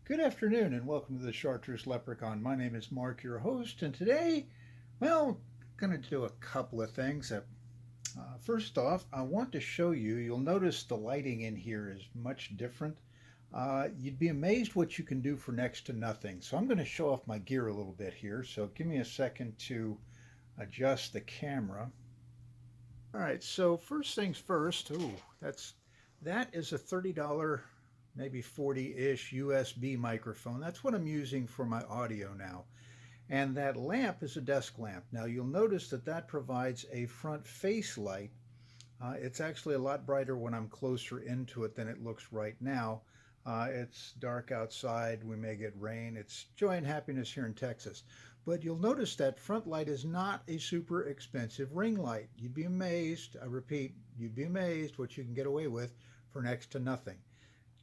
Good afternoon and welcome to the Chartreuse Leprechaun. My name is Mark, your host, and today, well, going to do a couple of things. First off, I want to show you, you'll notice the lighting in here is much different. You'd be amazed what you can do for next to nothing. So I'm going to show off my gear a little bit here. So give me a second to adjust the camera. All right, so first things first, that is a $30, maybe 40-ish USB microphone. That's what I'm using for my audio now. And that lamp is a desk lamp. Now you'll notice that that provides a front face light. It's actually a lot brighter when I'm closer into it than it looks right now. It's dark outside. We may get rain. It's joy and happiness here in Texas. But you'll notice that front light is not a super expensive ring light. You'd be amazed, I repeat, you'd be amazed what you can get away with for next to nothing.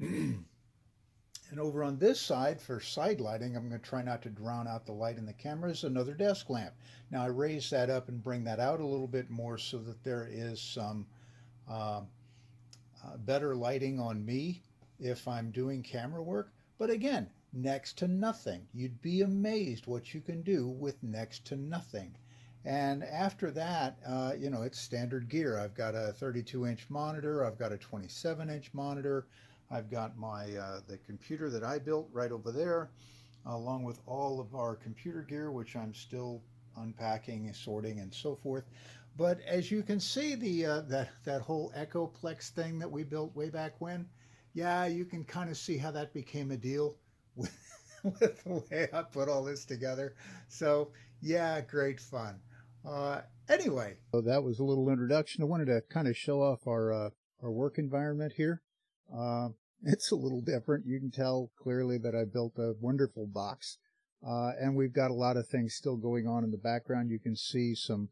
And over on this side for side lighting, I'm going to try not to drown out the light in the camera, is another desk lamp. Now I raise that up and bring that out a little bit more so that there is some better lighting on me if I'm doing camera work. But again, next to nothing. You'd be amazed what you can do with next to nothing. And after that, it's standard gear. I've got a 32-inch monitor. I've got a 27-inch monitor. I've got my the computer that I built right over there, along with all of our computer gear, which I'm still unpacking, sorting, and so forth. But as you can see, that whole Echoplex thing that we built way back when, yeah, you can kind of see how that became a deal with, with the way I put all this together. So yeah, great fun. Anyway, so that was a little introduction. I wanted to kind of show off our work environment here. It's a little different. You can tell clearly that I built a wonderful box, and we've got a lot of things still going on in the background. You can see some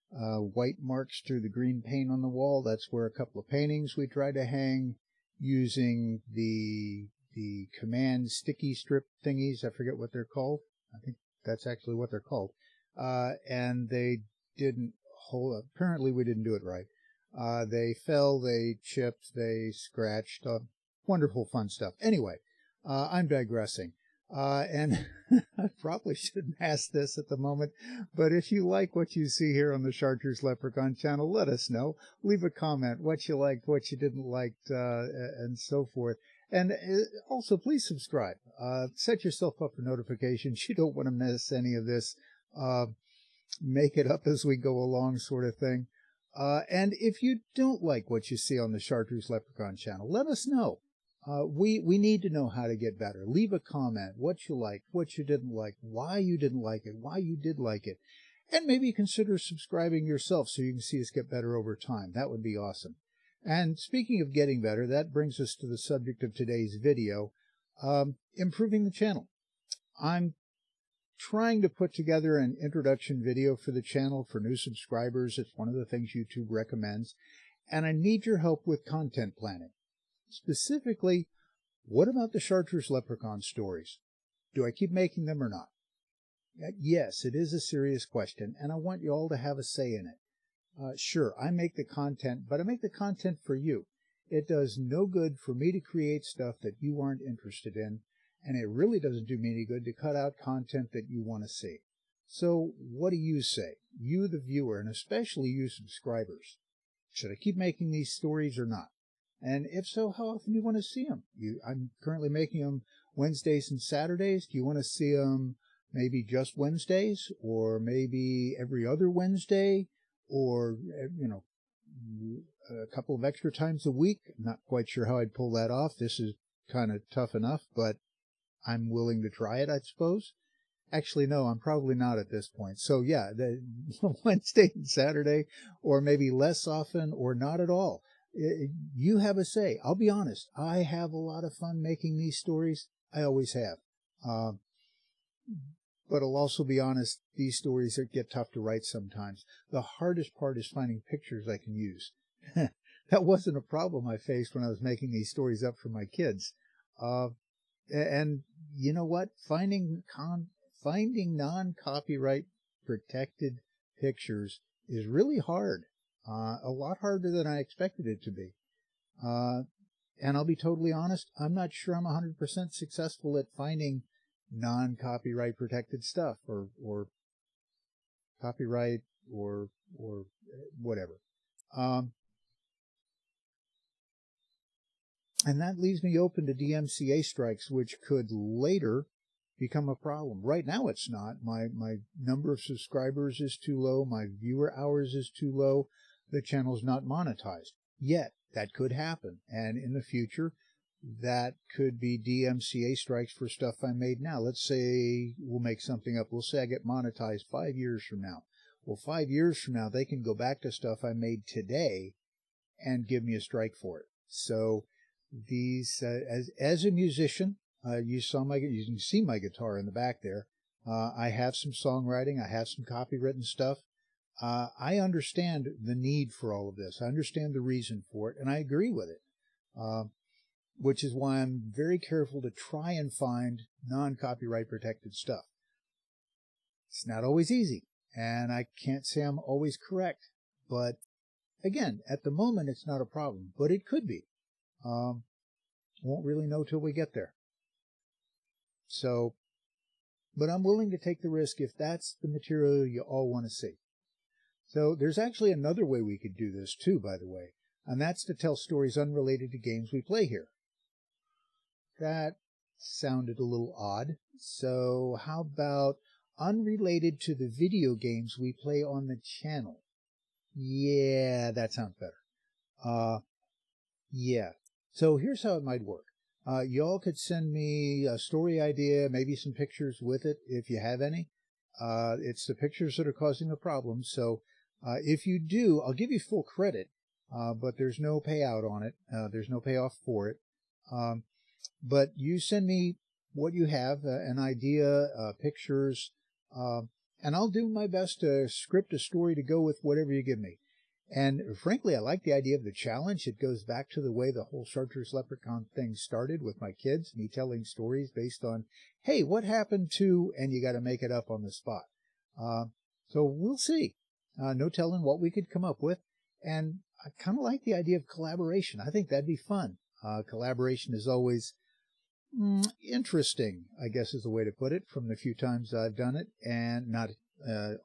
white marks through the green paint on the wall. That's where a couple of paintings we tried to hang using the command sticky strip thingies. I forget what they're called. I think that's actually what they're called. And they didn't hold up. Apparently we didn't do it right. They fell, they chipped, they scratched. Wonderful fun stuff. Anyway, I'm digressing. And I probably shouldn't ask this at the moment, but if you like what you see here on the Chartreuse Leprechaun channel, let us know. Leave a comment, what you liked, what you didn't like, and so forth. And also, please subscribe. Set yourself up for notifications. You don't want to miss any of this. Make it up as we go along sort of thing. And if you don't like what you see on the Chartreuse Leprechaun channel, let us know. We need to know how to get better. Leave a comment, what you liked, what you didn't like, why you didn't like it, why you did like it. And maybe consider subscribing yourself so you can see us get better over time. That would be awesome. And speaking of getting better, that brings us to the subject of today's video, improving the channel. I'm trying to put together an introduction video for the channel for new subscribers. It's one of the things YouTube recommends. And I need your help with content planning. Specifically, what about the Chartreuse Leprechaun stories? Do I keep making them or not? Yes, it is a serious question, and I want you all to have a say in it. Sure, I make the content, but I make the content for you. It does no good for me to create stuff that you aren't interested in, and it really doesn't do me any good to cut out content that you want to see. So what do you say? You, the viewer, and especially you subscribers. Should I keep making these stories or not? And if so, how often do you want to see them? I'm currently making them Wednesdays and Saturdays. Do you want to see them maybe just Wednesdays, or maybe every other Wednesday, or, a couple of extra times a week? I'm not quite sure how I'd pull that off. This is kind of tough enough, but I'm willing to try it, I suppose. Actually, no, I'm probably not at this point. So yeah, the Wednesday and Saturday, or maybe less often, or not at all. You have a say. I'll be honest. I have a lot of fun making these stories. I always have. But I'll also be honest, these stories get tough to write sometimes. The hardest part is finding pictures I can use. That wasn't a problem I faced when I was making these stories up for my kids. And you know what? Finding non-copyright protected pictures is really hard. A lot harder than I expected it to be. And I'll be totally honest, I'm not sure I'm 100% successful at finding non-copyright protected stuff or copyright or whatever. And that leaves me open to DMCA strikes, which could later become a problem. Right now it's not. My number of subscribers is too low. My viewer hours is too low. The channel's not monetized. Yet, that could happen. And in the future, that could be DMCA strikes for stuff I made now. Let's say we'll make something up. We'll say I get monetized 5 years from now. Well, 5 years from now, they can go back to stuff I made today and give me a strike for it. So these, as a musician, you can see my guitar in the back there. I have some songwriting. I have some copywritten stuff. I understand the need for all of this. I understand the reason for it, and I agree with it, which is why I'm very careful to try and find non-copyright protected stuff. It's not always easy, and I can't say I'm always correct, but again, at the moment, it's not a problem, but it could be. Won't really know till we get there. So, but I'm willing to take the risk if that's the material you all want to see. So there's actually another way we could do this too, by the way, and that's to tell stories unrelated to games we play here. That sounded a little odd. So how about unrelated to the video games we play on the channel? Yeah, that sounds better. Yeah. So here's how it might work. Y'all could send me a story idea, maybe some pictures with it, if you have any. It's the pictures that are causing the problem. So if you do, I'll give you full credit, but there's no payout on it. There's no payoff for it. But you send me what you have, an idea, pictures, and I'll do my best to script a story to go with whatever you give me. And frankly, I like the idea of the challenge. It goes back to the way the whole Chartreuse Leprechaun thing started with my kids, me telling stories based on, hey, what happened to, and you got to make it up on the spot. So we'll see. No telling what we could come up with. And I kind of like the idea of collaboration. I think that'd be fun. Collaboration is always interesting, I guess is the way to put it, from the few times I've done it, and not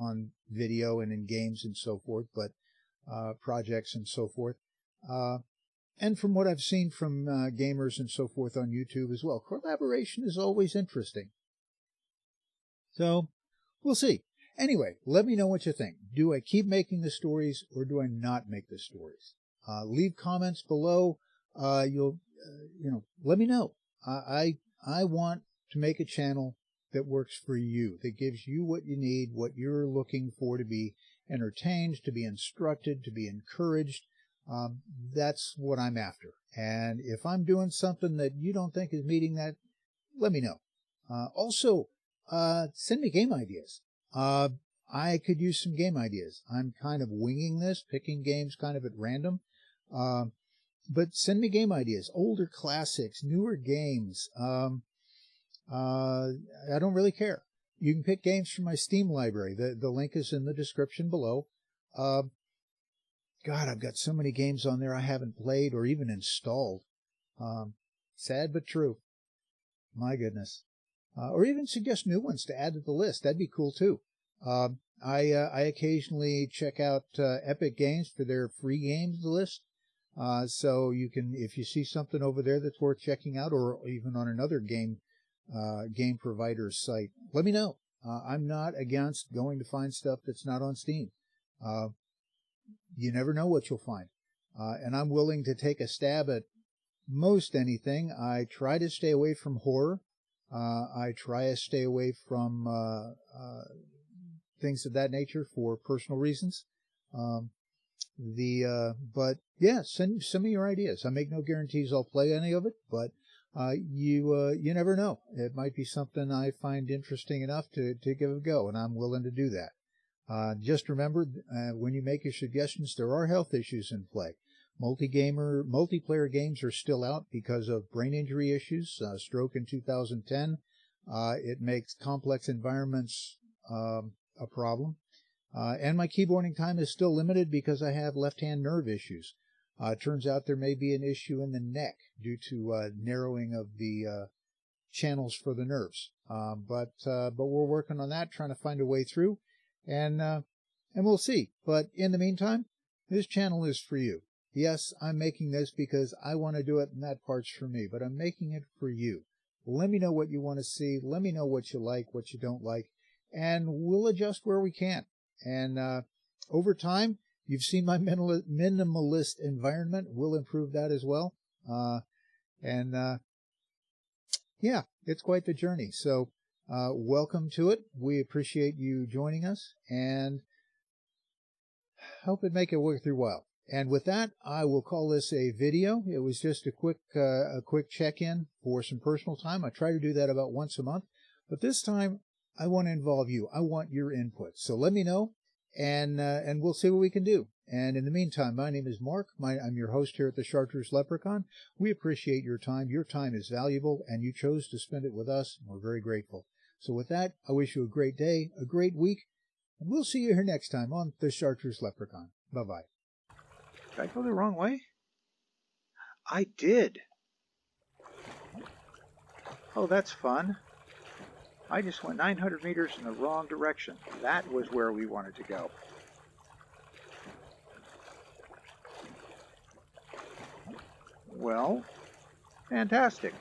on video and in games and so forth, but projects and so forth. And from what I've seen from gamers and so forth on YouTube as well, collaboration is always interesting. So we'll see. Anyway, let me know what you think. Do I keep making the stories or do I not make the stories? Leave comments below. Let me know. I want to make a channel that works for you, that gives you what you need, what you're looking for to be entertained, to be instructed, to be encouraged. That's what I'm after. And if I'm doing something that you don't think is meeting that, let me know. Also, send me game ideas. I could use some game ideas. I'm kind of winging this, picking games kind of at random. But send me game ideas, older classics, newer games. I don't really care. You can pick games from my Steam library. The link is in the description below. God, I've got so many games on there I haven't played or even installed. Sad but true. My goodness. Or even suggest new ones to add to the list. That'd be cool too. I occasionally check out Epic Games for their free games list. So you can, if you see something over there that's worth checking out, or even on another game provider's site, let me know. I'm not against going to find stuff that's not on Steam. You never know what you'll find. And I'm willing to take a stab at most anything. I try to stay away from horror. I try to stay away from things of that nature for personal reasons. But yeah, send me your ideas. I make no guarantees I'll play any of it, but you never know. It might be something I find interesting enough to give a go, and I'm willing to do that. Just remember, when you make your suggestions, there are health issues in play. Multiplayer games are still out because of brain injury issues, stroke in 2010. It makes complex environments a problem. And my keyboarding time is still limited because I have left-hand nerve issues. It turns out there may be an issue in the neck due to narrowing of the channels for the nerves. But we're working on that, trying to find a way through, and we'll see. But in the meantime, this channel is for you. Yes, I'm making this because I want to do it, and that part's for me, but I'm making it for you. Let me know what you want to see. Let me know what you like, what you don't like, and we'll adjust where we can. And over time, you've seen my minimalist environment. We'll improve that as well. Yeah, it's quite the journey. So welcome to it. We appreciate you joining us, and hope it make it worth your while. And with that, I will call this a video. It was just a quick check-in for some personal time. I try to do that about once a month, but this time I want to involve you. I want your input. So let me know, and we'll see what we can do. And in the meantime, my name is Mark. I'm your host here at the Chartreuse Leprechaun. We appreciate your time. Your time is valuable, and you chose to spend it with us. We're very grateful. So with that, I wish you a great day, a great week, and we'll see you here next time on the Chartreuse Leprechaun. Bye-bye. Did I go the wrong way? I did. Oh, that's fun. I just went 900 meters in the wrong direction. That was where we wanted to go. Well, fantastic.